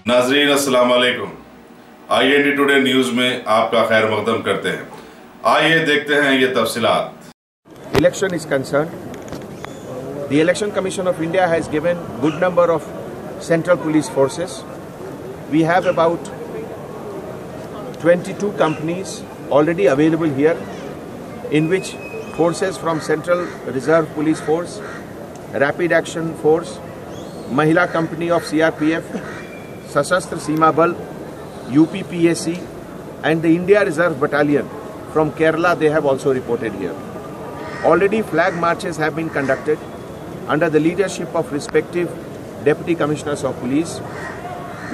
नाजरीन अस्सलाम वालेकुम। IND टुडे न्यूज़ में आपका खैर मकदम करते हैं। आइए देखते हैं ये तफसीलात। Election is concerned, the Election Commission of India has given good number of central police forces. We have about 22 companies already available here, in which forces from Central Reserve Police Force, Rapid Action Force, Mahila Company of CRPF, Sashastra Seema Bal, UPPAC and the India Reserve Battalion from Kerala, they have also reported here. Already flag marches have been conducted under the leadership of respective Deputy Commissioners of Police.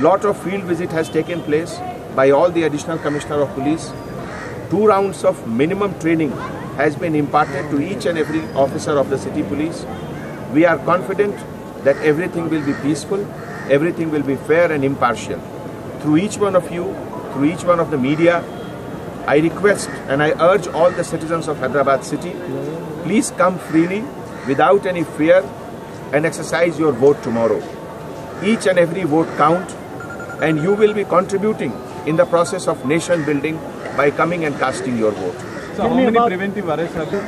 Lot of field visit has taken place by all the Additional Commissioner of Police. 2 rounds of minimum training has been imparted to each and every officer of the city police. We are confident that everything will be peaceful, everything will be fair and impartial. Through each one of you, through each one of the media, I request and I urge all the citizens of Hyderabad city, please come freely without any fear and exercise your vote tomorrow. Each and every vote count, and you will be contributing in the process of nation building by coming and casting your vote. So how many preventive arrests have you?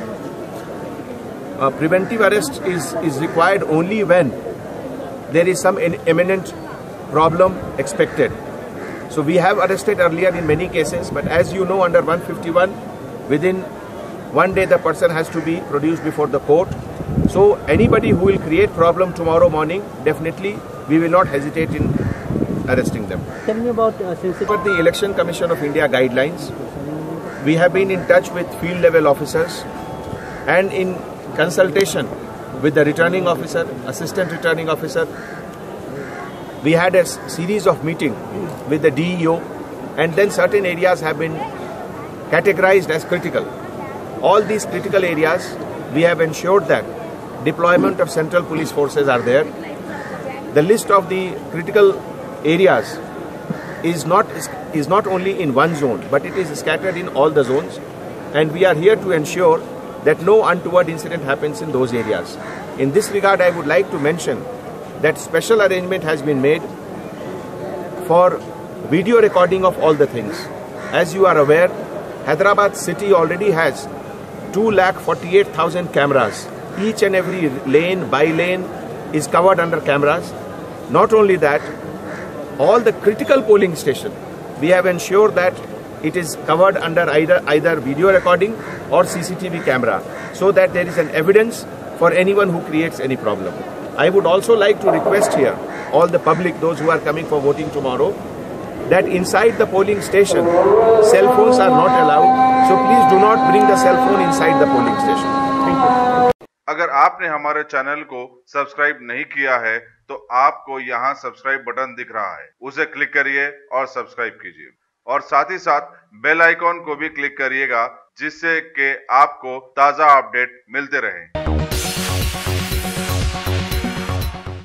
Preventive arrest is required only when there is some imminent problem expected. So we have arrested earlier in many cases, but as you know, under 151, within 1 day the person has to be produced before the court. So anybody who will create problem tomorrow morning, definitely we will not hesitate in arresting them. Tell me about For the Election Commission of India guidelines, we have been in touch with field level officers and in consultation with the returning officer, assistant returning officer. We had a series of meetings with the DEO, and then certain areas have been categorized as critical. All these critical areas, we have ensured that deployment of central police forces are there. The list of the critical areas is not only in one zone, but it is scattered in all the zones, and we are here to ensure that no untoward incident happens in those areas. In this regard, I would like to mention that special arrangement has been made for video recording of all the things. As you are aware, Hyderabad city already has 248,000 cameras. Each and every lane, by lane is covered under cameras. Not only that, all the critical polling station, we have ensured that it is covered under either video recording or CCTV camera, so that there is an evidence for anyone who creates any problem. I would also like to request here all the public, those who are coming for voting tomorrow, that inside the polling station, cell phones are not allowed. So please do not bring the cell phone inside the polling station. Thank you. अगर आपने हमारे channel को subscribe नहीं किया है तो आपको यहाँ सब्सक्राइब बटन दिख रहा है, उसे क्लिक करिए और सब्सक्राइब कीजिए, और साथ ही साथ बेल आइकॉन को भी क्लिक करिएगा, जिससे कि आपको ताज़ा अपडेट मिलते रहें।